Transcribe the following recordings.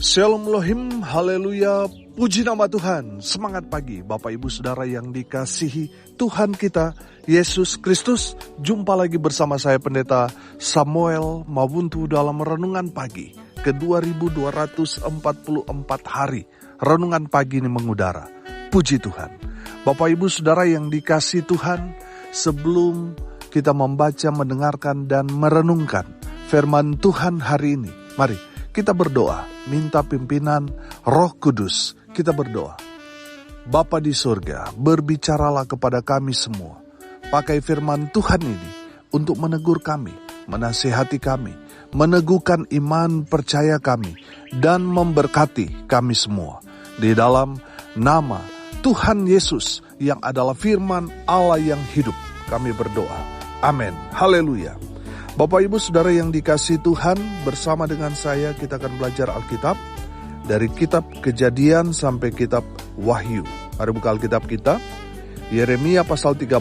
Shalom Elohim, haleluya, puji nama Tuhan. Semangat pagi Bapak Ibu Saudara yang dikasihi Tuhan kita Yesus Kristus. Jumpa lagi bersama saya Pendeta Samuel Mawuntu dalam Renungan Pagi ke 2244 hari. Renungan Pagi ini mengudara. Puji Tuhan. Bapak Ibu Saudara yang dikasihi Tuhan, sebelum kita membaca, mendengarkan dan merenungkan firman Tuhan hari ini, mari kita berdoa, minta pimpinan Roh Kudus. Kita berdoa. Bapa di surga, berbicaralah kepada kami semua. Pakai firman Tuhan ini untuk menegur kami, menasihati kami, meneguhkan iman percaya kami, dan memberkati kami semua. Di dalam nama Tuhan Yesus yang adalah firman Allah yang hidup, kami berdoa. Amin. Haleluya. Bapak Ibu Saudara yang dikasihi Tuhan, bersama dengan saya kita akan belajar Alkitab dari kitab Kejadian sampai kitab Wahyu. Mari buka Alkitab kita, Yeremia pasal 13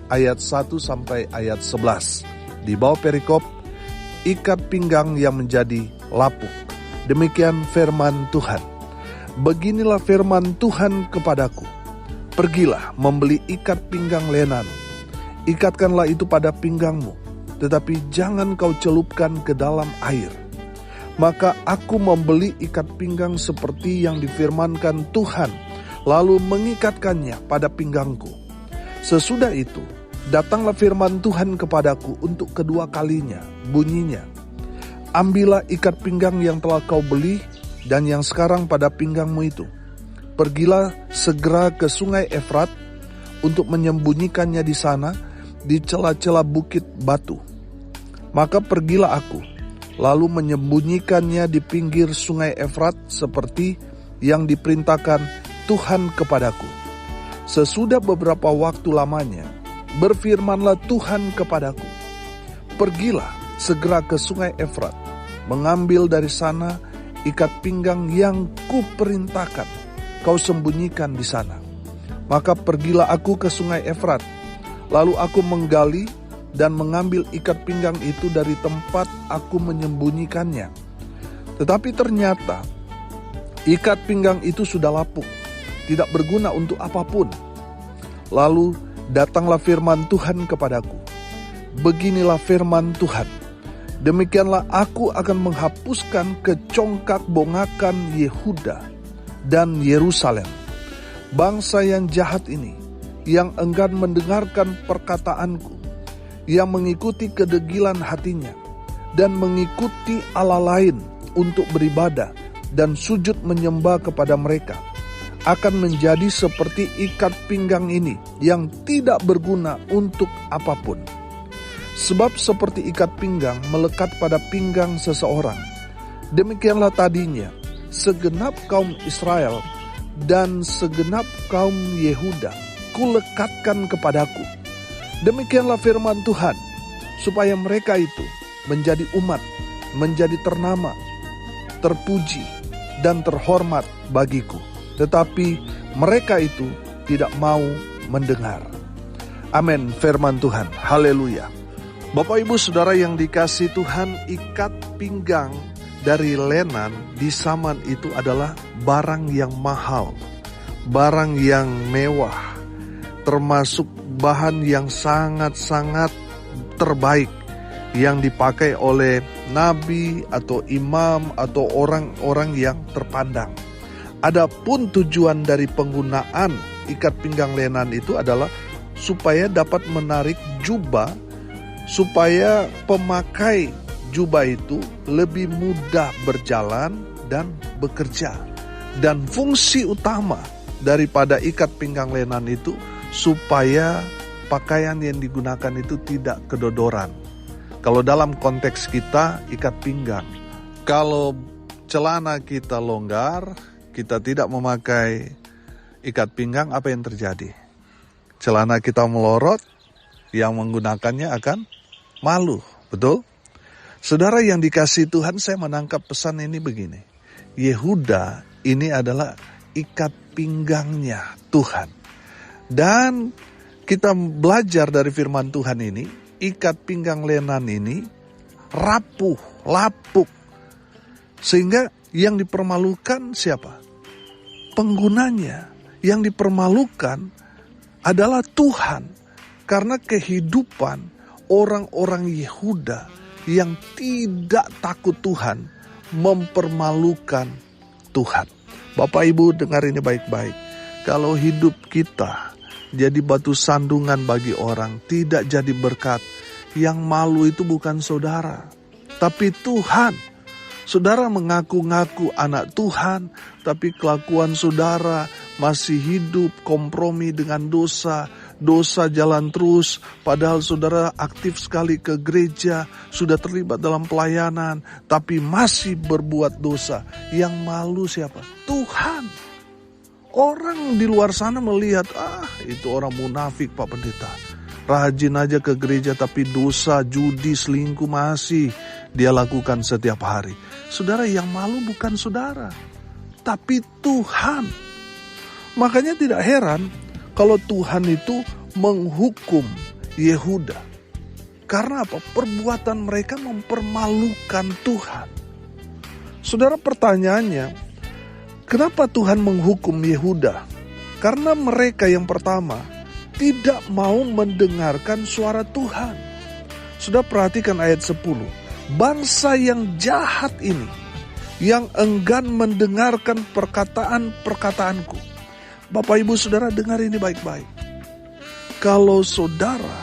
ayat 1 sampai ayat 11. Di bawah perikop, ikat pinggang yang menjadi lapuk. Demikian firman Tuhan. Beginilah firman Tuhan kepadaku. Pergilah membeli ikat pinggang lenan. Ikatkanlah itu pada pinggangmu, tetapi jangan kau celupkan ke dalam air. Maka aku membeli ikat pinggang seperti yang difirmankan Tuhan, lalu mengikatkannya pada pinggangku. Sesudah itu, datanglah firman Tuhan kepadaku untuk kedua kalinya, bunyinya. Ambillah ikat pinggang yang telah kau beli dan yang sekarang pada pinggangmu itu. Pergilah segera ke sungai Efrat untuk menyembunyikannya di sana, di celah-celah bukit batu. Maka pergilah aku, lalu menyembunyikannya di pinggir sungai Efrat seperti yang diperintahkan Tuhan kepadaku. Sesudah beberapa waktu lamanya, berfirmanlah Tuhan kepadaku, pergilah segera ke sungai Efrat, mengambil dari sana ikat pinggang yang kuperintahkan, kau sembunyikan di sana. Maka pergilah aku ke sungai Efrat, lalu aku menggali dan mengambil ikat pinggang itu dari tempat aku menyembunyikannya. Tetapi ternyata ikat pinggang itu sudah lapuk, tidak berguna untuk apapun. Lalu datanglah firman Tuhan kepadaku. Beginilah firman Tuhan. Demikianlah aku akan menghapuskan kecongkak bongakan Yehuda dan Yerusalem. Bangsa yang jahat ini, yang enggan mendengarkan perkataanku, yang mengikuti kedegilan hatinya, dan mengikuti Allah lain untuk beribadah dan sujud menyembah kepada mereka, akan menjadi seperti ikat pinggang ini yang tidak berguna untuk apapun. Sebab seperti ikat pinggang melekat pada pinggang seseorang, demikianlah tadinya segenap kaum Israel dan segenap kaum Yehuda kulekatkan kepadaku. Demikianlah firman Tuhan, supaya mereka itu menjadi umat, menjadi ternama, terpuji, dan terhormat bagiku. Tetapi mereka itu tidak mau mendengar. Amin, firman Tuhan. Haleluya. Bapak Ibu Saudara yang dikasihi Tuhan, ikat pinggang dari lenan di zaman itu adalah barang yang mahal, barang yang mewah, termasuk bahan yang sangat-sangat terbaik yang dipakai oleh nabi atau imam atau orang-orang yang terpandang. Adapun tujuan dari penggunaan ikat pinggang lenan itu adalah supaya dapat menarik jubah, supaya pemakai jubah itu lebih mudah berjalan dan bekerja. Dan fungsi utama daripada ikat pinggang lenan itu supaya pakaian yang digunakan itu tidak kedodoran. Kalau dalam konteks kita, ikat pinggang. Kalau celana kita longgar, kita tidak memakai ikat pinggang, apa yang terjadi? Celana kita melorot, yang menggunakannya akan malu, betul? Saudara yang dikasihi Tuhan, saya menangkap pesan ini begini. Yehuda ini adalah ikat pinggangnya Tuhan. Dan kita belajar dari firman Tuhan ini, ikat pinggang lenan ini rapuh, lapuk. Sehingga Yang dipermalukan siapa? Penggunanya. Yang dipermalukan adalah Tuhan. Karena kehidupan orang-orang Yehuda yang tidak takut Tuhan mempermalukan Tuhan. Bapak Ibu dengar ini baik-baik. Kalau hidup kita jadi batu sandungan bagi orang, tidak jadi berkat, yang malu itu bukan saudara, tapi Tuhan. Saudara mengaku-ngaku anak Tuhan, tapi kelakuan saudara masih hidup kompromi dengan dosa. Dosa jalan terus, padahal saudara aktif sekali ke gereja, sudah terlibat dalam pelayanan, tapi masih berbuat dosa. Yang malu siapa? Tuhan. Orang di luar sana melihat, itu orang munafik Pak Pendeta. Rajin aja ke gereja tapi dosa, judi, selingkuh masih dia lakukan setiap hari. Saudara, yang malu bukan saudara, tapi Tuhan. Makanya tidak heran kalau Tuhan itu menghukum Yehuda. Karena apa? Perbuatan mereka mempermalukan Tuhan. Saudara, pertanyaannya, kenapa Tuhan menghukum Yehuda? Karena mereka yang pertama tidak mau mendengarkan suara Tuhan. Sudah perhatikan ayat 10. Bangsa yang jahat ini, yang enggan mendengarkan perkataan-perkataanku. Bapak Ibu Saudara dengar ini baik-baik. Kalau saudara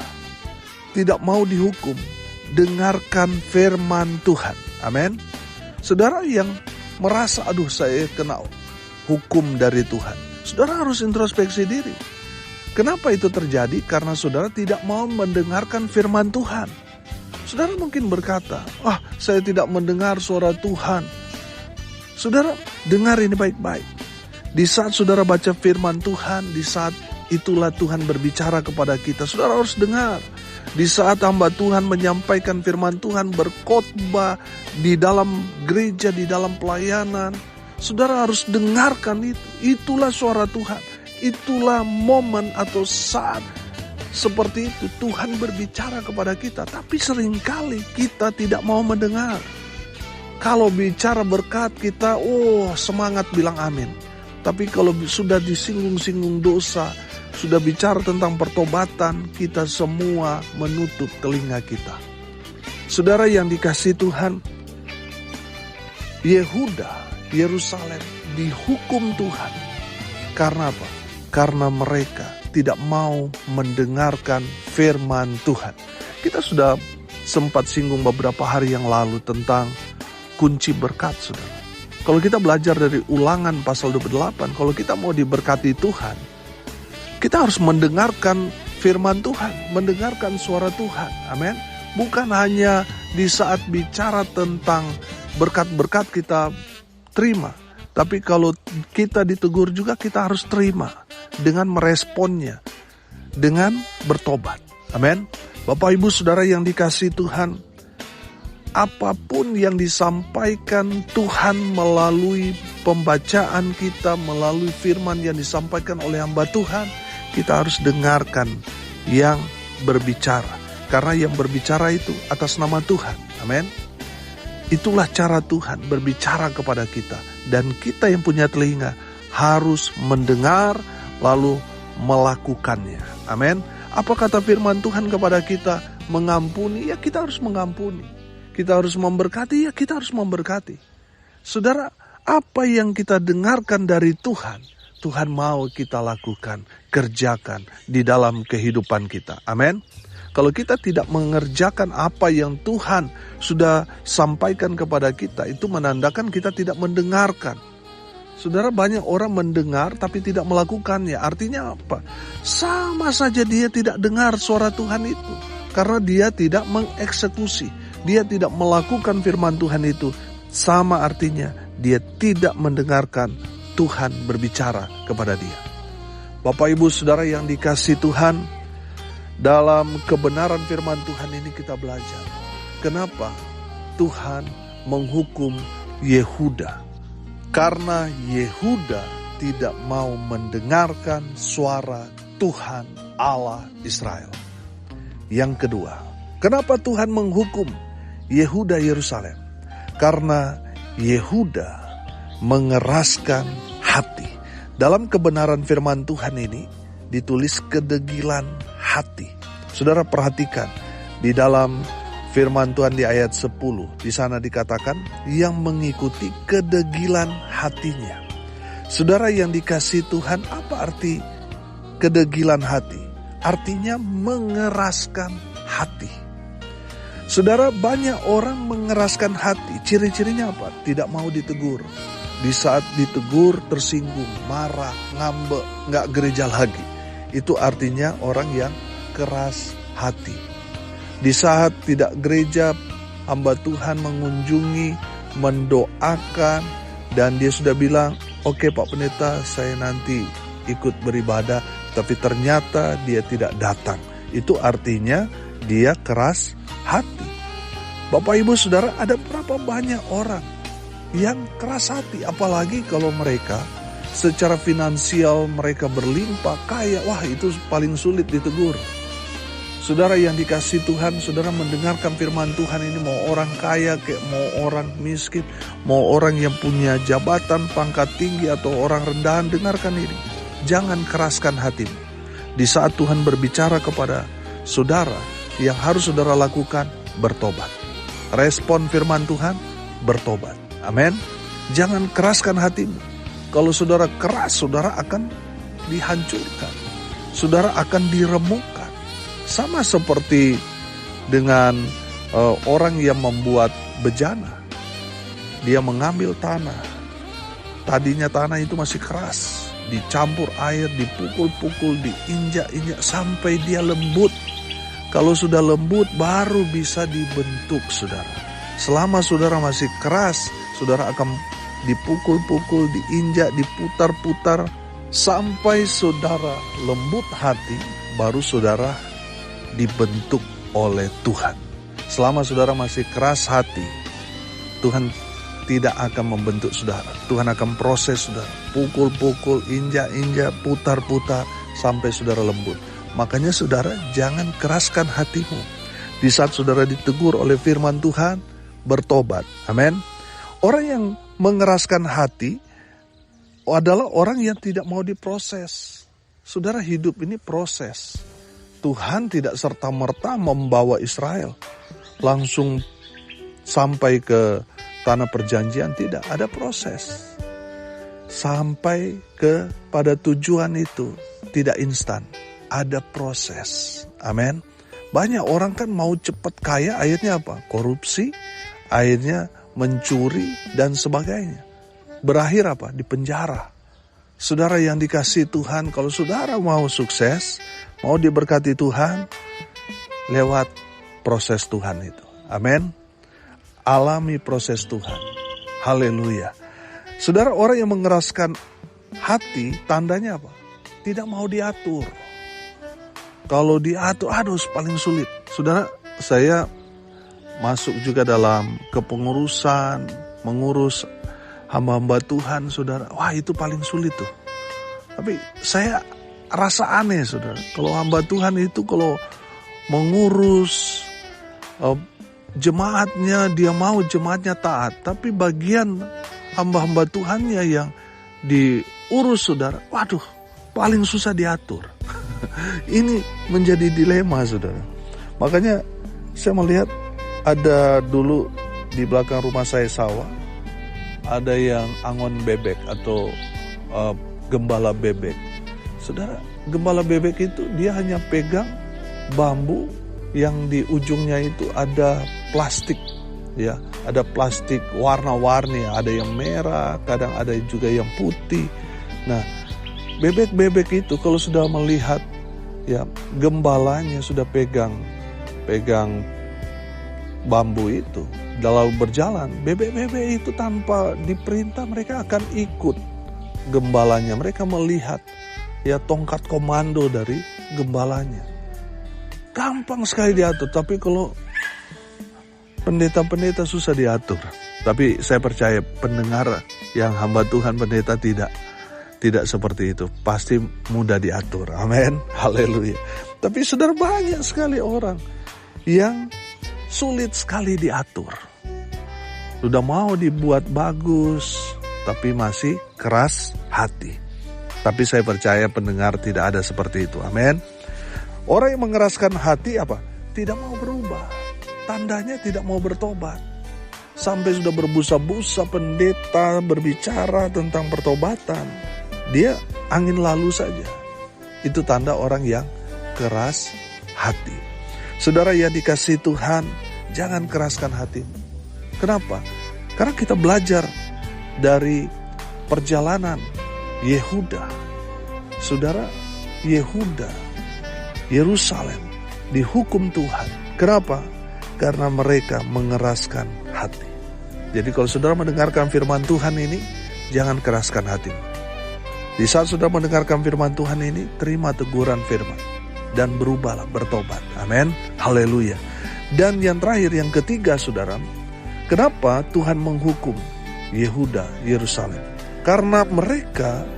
tidak mau dihukum, dengarkan firman Tuhan. Amin. Saudara yang merasa, saya kena hukum dari Tuhan, saudara harus introspeksi diri. Kenapa itu terjadi? Karena saudara tidak mau mendengarkan firman Tuhan. Saudara mungkin berkata, saya tidak mendengar suara Tuhan. Saudara, dengar ini baik-baik. Di saat saudara baca firman Tuhan, di saat itulah Tuhan berbicara kepada kita. Saudara harus dengar. Di saat hamba Tuhan menyampaikan firman Tuhan, berkhotbah di dalam gereja, di dalam pelayanan, saudara harus dengarkan itu. Itulah suara Tuhan. Itulah momen atau saat seperti itu Tuhan berbicara kepada kita. Tapi seringkali kita tidak mau mendengar. Kalau bicara berkat kita, semangat bilang amin. Tapi kalau sudah disinggung-singgung dosa, sudah bicara tentang pertobatan, kita semua menutup telinga kita. Saudara yang dikasihi Tuhan, Yehuda, Yerusalem dihukum Tuhan. Karena apa? Karena mereka tidak mau mendengarkan firman Tuhan. Kita sudah sempat singgung beberapa hari yang lalu tentang kunci berkat, saudara. Kalau kita belajar dari Ulangan pasal 28, kalau kita mau diberkati Tuhan, kita harus mendengarkan firman Tuhan, mendengarkan suara Tuhan. Amin. Bukan hanya di saat bicara tentang berkat-berkat kita terima, tapi kalau kita ditegur juga kita harus terima dengan meresponnya, dengan bertobat. Amin. Bapak Ibu Saudara yang dikasihi Tuhan, apapun yang disampaikan Tuhan melalui pembacaan kita, melalui firman yang disampaikan oleh hamba Tuhan, kita harus dengarkan yang berbicara. Karena yang berbicara itu atas nama Tuhan. Amin. Itulah cara Tuhan berbicara kepada kita. Dan kita yang punya telinga harus mendengar lalu melakukannya. Amin. Apa kata firman Tuhan kepada kita? Mengampuni, ya kita harus mengampuni. Kita harus memberkati, ya kita harus memberkati. Saudara, apa yang kita dengarkan dari Tuhan, Tuhan mau kita lakukan, kerjakan di dalam kehidupan kita. Amin. Kalau kita tidak mengerjakan apa yang Tuhan sudah sampaikan kepada kita, itu menandakan kita tidak mendengarkan. Saudara, banyak orang mendengar tapi tidak melakukannya. Artinya apa? Sama saja dia tidak dengar suara Tuhan itu. Karena dia tidak mengeksekusi. Dia tidak melakukan firman Tuhan itu. Sama artinya dia tidak mendengarkan Tuhan berbicara kepada dia. Bapak Ibu Saudara yang dikasihi Tuhan, dalam kebenaran firman Tuhan ini kita belajar. Kenapa Tuhan menghukum Yehuda? Karena Yehuda tidak mau mendengarkan suara Tuhan Allah Israel. Yang kedua, kenapa Tuhan menghukum Yehuda Yerusalem? Karena Yehuda mengeraskan hati. Dalam kebenaran firman Tuhan ini ditulis kedegilan hati. Saudara perhatikan di dalam firman Tuhan di ayat 10. Di sana dikatakan yang mengikuti kedegilan hatinya. Saudara yang dikasihi Tuhan, apa arti kedegilan hati? Artinya mengeraskan hati. Saudara, banyak orang mengeraskan hati. Ciri-cirinya apa? Tidak mau ditegur. Di saat ditegur tersinggung, marah, ngambek, gak gereja lagi. Itu artinya orang yang keras hati. Di saat tidak gereja, hamba Tuhan mengunjungi, mendoakan, dan dia sudah bilang, oke Pak Pendeta, saya nanti ikut beribadah, tapi ternyata dia tidak datang. Itu artinya dia keras hati. Bapak Ibu Saudara, ada berapa banyak orang yang keras hati, apalagi kalau mereka secara finansial mereka berlimpah, kaya, wah itu paling sulit ditegur. Saudara yang dikasihi Tuhan, saudara mendengarkan firman Tuhan ini, mau orang kaya, kayak mau orang miskin, mau orang yang punya jabatan, pangkat tinggi atau orang rendahan, dengarkan ini. Jangan keraskan hatimu. Di saat Tuhan berbicara kepada saudara, yang harus saudara lakukan, bertobat. Respon firman Tuhan, bertobat. Amin. Jangan keraskan hatimu. Kalau saudara keras, saudara akan dihancurkan. Saudara akan diremukkan. Sama seperti dengan orang yang membuat bejana. Dia mengambil tanah. Tadinya tanah itu masih keras. Dicampur air, dipukul-pukul, diinjak-injak sampai dia lembut. Kalau sudah lembut baru bisa dibentuk, saudara. Selama saudara masih keras, saudara akan dipukul-pukul, diinjak, diputar-putar, sampai saudara lembut hati, baru saudara dibentuk oleh Tuhan. Selama saudara masih keras hati, Tuhan tidak akan membentuk saudara. Tuhan akan proses saudara, pukul-pukul, injak-injak, putar-putar, sampai saudara lembut. Makanya saudara jangan keraskan hatimu. Di saat saudara ditegur oleh firman Tuhan, bertobat. Amin. Orang yang mengeraskan hati adalah orang yang tidak mau diproses. Saudara, hidup ini proses. Tuhan tidak serta-merta membawa Israel langsung sampai ke tanah perjanjian. Tidak, ada proses. Sampai ke pada tujuan itu tidak instan. Ada proses. Amin. Banyak orang kan mau cepat kaya, akhirnya apa? Korupsi, akhirnya mencuri dan sebagainya. Berakhir apa? Di penjara. Saudara yang dikasihi Tuhan, kalau saudara mau sukses, mau diberkati Tuhan, lewat proses Tuhan itu. Amin. Alami proses Tuhan. Haleluya. Saudara, orang yang mengeraskan hati, tandanya apa? Tidak mau diatur. Kalau diatur, aduh paling sulit. Saudara, saya masuk juga dalam kepengurusan, mengurus hamba-hamba Tuhan, saudara. Wah, itu paling sulit tuh. Tapi saya rasa aneh, saudara. Kalau hamba Tuhan itu kalau mengurus jemaatnya, dia mau jemaatnya taat. Tapi bagian hamba-hamba Tuhannya yang diurus, saudara, waduh, paling susah diatur. Ini menjadi dilema, saudara. Makanya saya melihat ada dulu di belakang rumah saya sawah, ada yang angon bebek atau gembala bebek. Saudara, gembala bebek itu dia hanya pegang bambu yang di ujungnya itu ada plastik, ya, ada plastik warna-warni, ada yang merah, kadang ada juga yang putih. Nah, bebek-bebek itu kalau sudah melihat ya gembalanya sudah pegang bambu itu, dalam berjalan, bebek-bebek itu tanpa diperintah mereka akan ikut gembalanya. Mereka melihat ya tongkat komando dari gembalanya. Gampang sekali diatur, tapi kalau pendeta-pendeta susah diatur. Tapi saya percaya pendengar yang hamba Tuhan pendeta tidak seperti itu. Pasti mudah diatur. Amin. Haleluya. Tapi saudara, banyak sekali orang yang sulit sekali diatur. Sudah mau dibuat bagus, tapi masih keras hati. Tapi saya percaya pendengar tidak ada seperti itu. Amin. Orang yang mengeraskan hati apa? Tidak mau berubah. Tandanya tidak mau bertobat. Sampai sudah berbusa-busa pendeta berbicara tentang pertobatan, dia angin lalu saja. Itu tanda orang yang keras hati. Saudara yang dikasihi Tuhan, jangan keraskan hatimu. Kenapa? Karena kita belajar dari perjalanan Yehuda. Saudara, Yehuda, Yerusalem dihukum Tuhan. Kenapa? Karena mereka mengeraskan hati. Jadi kalau saudara mendengarkan firman Tuhan ini, jangan keraskan hatimu. Di saat saudara mendengarkan firman Tuhan ini, terima teguran firman dan berubahlah, bertobat. Amin. Haleluya. Dan yang terakhir, yang ketiga saudara, kenapa Tuhan menghukum Yehuda, Yerusalem? Karena mereka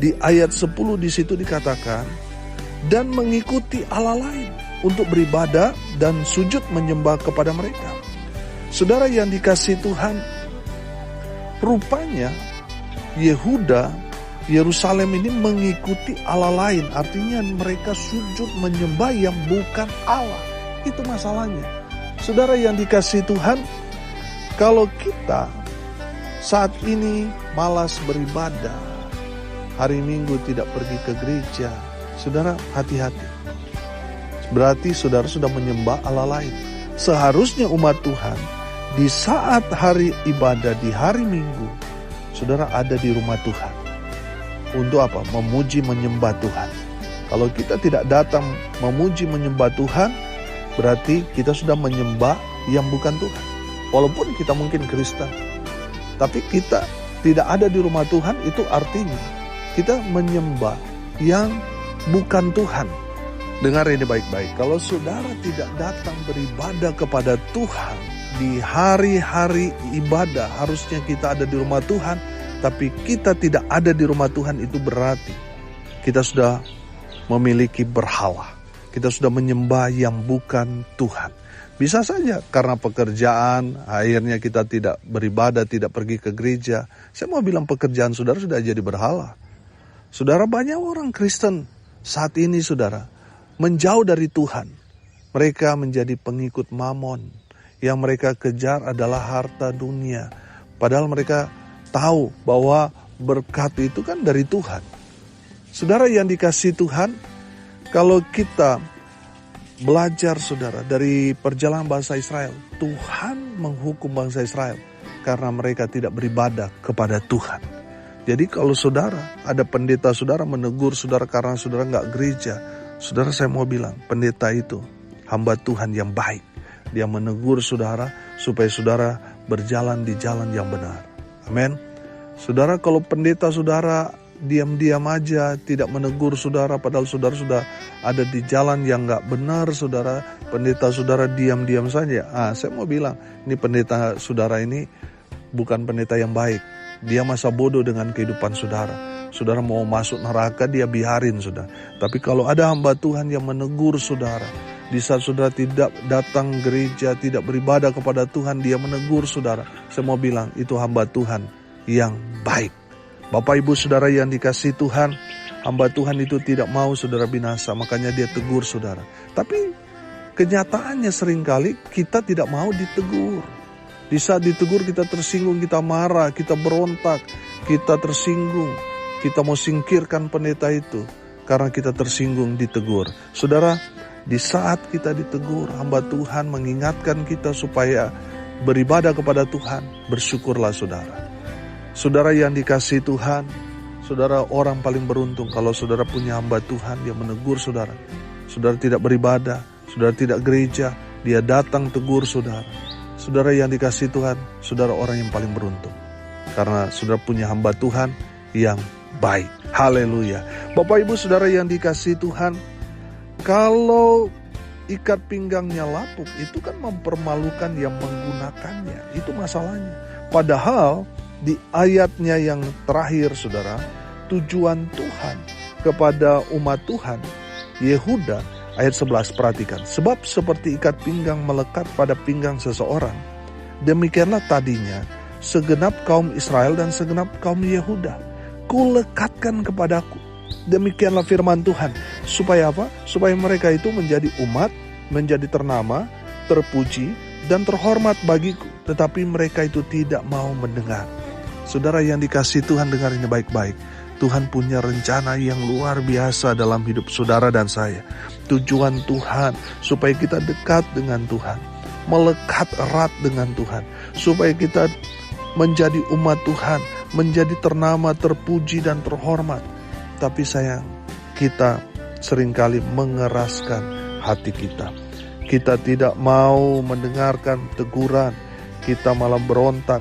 di ayat 10 di situ dikatakan, dan mengikuti Allah lain untuk beribadah dan sujud menyembah kepada mereka. Saudara yang dikasihi Tuhan, rupanya Yehuda, Yerusalem ini mengikuti Allah lain. Artinya mereka sujud menyembah yang bukan Allah. Itu masalahnya. Saudara yang dikasihi Tuhan, kalau kita saat ini malas beribadah, hari Minggu tidak pergi ke gereja, saudara hati-hati. Berarti saudara sudah menyembah Allah lain. Seharusnya umat Tuhan di saat hari ibadah di hari Minggu, saudara ada di rumah Tuhan. Untuk apa? Memuji menyembah Tuhan. Kalau kita tidak datang memuji menyembah Tuhan, berarti kita sudah menyembah yang bukan Tuhan. Walaupun kita mungkin Kristen, tapi kita tidak ada di rumah Tuhan, itu artinya kita menyembah yang bukan Tuhan. Dengar ini baik-baik. Kalau saudara tidak datang beribadah kepada Tuhan di hari-hari ibadah, harusnya kita ada di rumah Tuhan, tapi kita tidak ada di rumah Tuhan, itu berarti kita sudah memiliki berhala. Kita sudah menyembah yang bukan Tuhan. Bisa saja karena pekerjaan, akhirnya kita tidak beribadah, tidak pergi ke gereja. Saya mau bilang pekerjaan saudara sudah jadi berhala. Saudara, banyak orang Kristen saat ini saudara menjauh dari Tuhan. Mereka menjadi pengikut mamon. Yang mereka kejar adalah harta dunia. Padahal mereka tahu bahwa berkat itu kan dari Tuhan. Saudara yang dikasihi Tuhan, kalau kita belajar saudara dari perjalanan bangsa Israel, Tuhan menghukum bangsa Israel karena mereka tidak beribadah kepada Tuhan. Jadi kalau saudara, ada pendeta saudara menegur saudara karena saudara nggak gereja, saudara, saya mau bilang, pendeta itu hamba Tuhan yang baik. Dia menegur saudara supaya saudara berjalan di jalan yang benar. Amin. Saudara, kalau pendeta saudara diam-diam aja, tidak menegur saudara, padahal saudara sudah ada di jalan yang nggak benar, saudara, pendeta saudara diam-diam saja. Saya mau bilang, ini pendeta saudara ini bukan pendeta yang baik. Dia masa bodoh dengan kehidupan saudara. Saudara mau masuk neraka, dia biarin saudara. Tapi kalau ada hamba Tuhan yang menegur saudara, di saat saudara tidak datang gereja, tidak beribadah kepada Tuhan, dia menegur saudara. Saya mau bilang, itu hamba Tuhan yang baik. Bapak ibu saudara yang dikasihi Tuhan, hamba Tuhan itu tidak mau saudara binasa, makanya dia tegur saudara. Tapi kenyataannya seringkali kita tidak mau ditegur. Di saat ditegur kita tersinggung, kita marah, kita berontak, kita tersinggung. Kita mau singkirkan pendeta itu karena kita tersinggung ditegur. Saudara, di saat kita ditegur, hamba Tuhan mengingatkan kita supaya beribadah kepada Tuhan, bersyukurlah saudara. Saudara yang dikasihi Tuhan, saudara orang paling beruntung kalau saudara punya hamba Tuhan yang menegur saudara. Saudara tidak beribadah, saudara tidak gereja, dia datang tegur saudara. Saudara yang dikasihi Tuhan, saudara orang yang paling beruntung. Karena saudara punya hamba Tuhan yang baik. Haleluya. Bapak ibu saudara yang dikasihi Tuhan, kalau ikat pinggangnya lapuk, itu kan mempermalukan yang menggunakannya. Itu masalahnya. Padahal di ayatnya yang terakhir saudara, tujuan Tuhan kepada umat Tuhan, Yehuda, ayat 11, perhatikan. Sebab seperti ikat pinggang melekat pada pinggang seseorang, demikianlah tadinya segenap kaum Israel dan segenap kaum Yehuda. Kulekatkan kepadaku. Demikianlah firman Tuhan. Supaya apa? Supaya mereka itu menjadi umat, menjadi ternama, terpuji, dan terhormat bagiku. Tetapi mereka itu tidak mau mendengar. Saudara yang dikasihi Tuhan, dengar ini baik-baik. Tuhan punya rencana yang luar biasa dalam hidup saudara dan saya. Tujuan Tuhan supaya kita dekat dengan Tuhan, melekat erat dengan Tuhan, supaya kita menjadi umat Tuhan, menjadi ternama, terpuji, dan terhormat. Tapi sayang, kita seringkali mengeraskan hati kita. Kita tidak mau mendengarkan teguran, kita malah berontak.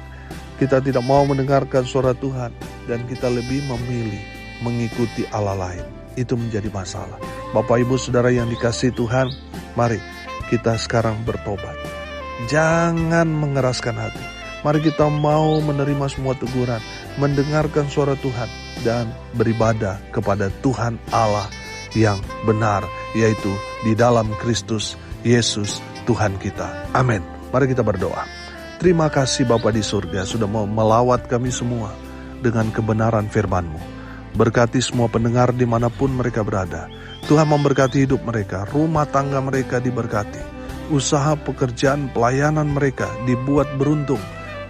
Kita tidak mau mendengarkan suara Tuhan, dan kita lebih memilih mengikuti Allah lain. Itu menjadi masalah. Bapak Ibu Saudara yang dikasihi Tuhan, mari kita sekarang bertobat. Jangan mengeraskan hati. Mari kita mau menerima semua teguran, mendengarkan suara Tuhan, dan beribadah kepada Tuhan Allah yang benar, yaitu di dalam Kristus Yesus Tuhan kita. Amin. Mari kita berdoa. Terima kasih Bapa di surga sudah mau melawat kami semua dengan kebenaran firman-Mu. Berkati semua pendengar dimanapun mereka berada. Tuhan memberkati hidup mereka, rumah tangga mereka diberkati. Usaha, pekerjaan, pelayanan mereka dibuat beruntung,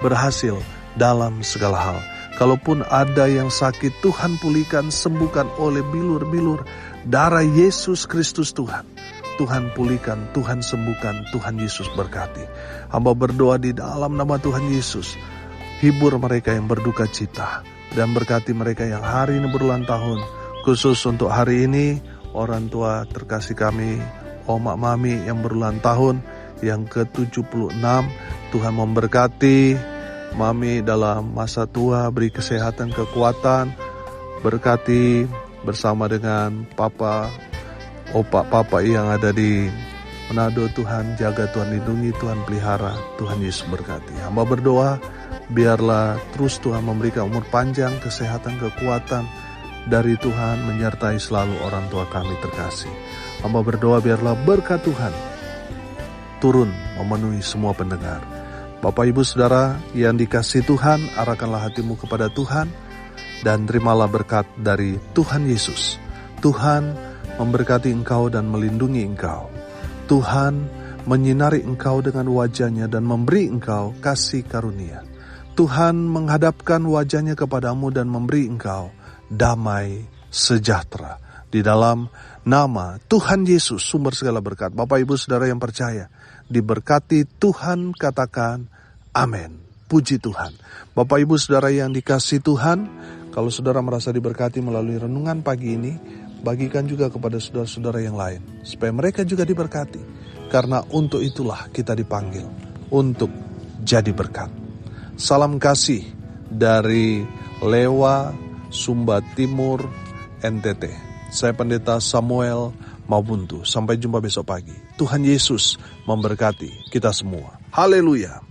berhasil dalam segala hal. Kalaupun ada yang sakit, Tuhan pulihkan, sembuhkan oleh bilur-bilur darah Yesus Kristus Tuhan. Tuhan pulihkan, Tuhan sembuhkan, Tuhan Yesus berkati. Hamba berdoa di dalam nama Tuhan Yesus. Hibur mereka yang berduka cita, dan berkati mereka yang hari ini berulang tahun. Khusus untuk hari ini, orang tua terkasih kami, Oma Mami yang berulang tahun, yang ke-76. Tuhan memberkati Mami dalam masa tua, beri kesehatan, kekuatan. Berkati bersama dengan Papa, Opa, Papa yang ada di Manado. Tuhan jaga, Tuhan lindungi, Tuhan pelihara, Tuhan Yesus berkati. Hamba berdoa, biarlah terus Tuhan memberikan umur panjang, kesehatan, kekuatan dari Tuhan, menyertai selalu orang tua kami terkasih. Hamba berdoa biarlah berkat Tuhan turun memenuhi semua pendengar. Bapak Ibu Saudara yang dikasihi Tuhan, arahkanlah hatimu kepada Tuhan dan terimalah berkat dari Tuhan Yesus. Tuhan memberkati engkau dan melindungi engkau. Tuhan menyinari engkau dengan wajah-Nya dan memberi engkau kasih karunia. Tuhan menghadapkan wajah-Nya kepadamu dan memberi engkau damai sejahtera. Di dalam nama Tuhan Yesus, sumber segala berkat. Bapak Ibu Saudara yang percaya, diberkati Tuhan, katakan amin. Puji Tuhan. Bapak Ibu Saudara yang dikasihi Tuhan, kalau saudara merasa diberkati melalui renungan pagi ini, bagikan juga kepada saudara-saudara yang lain, supaya mereka juga diberkati. Karena untuk itulah kita dipanggil, untuk jadi berkat. Salam kasih dari Lewa, Sumba Timur, NTT. Saya Pendeta Samuel Mabuntu. Sampai jumpa besok pagi. Tuhan Yesus memberkati kita semua. Haleluya.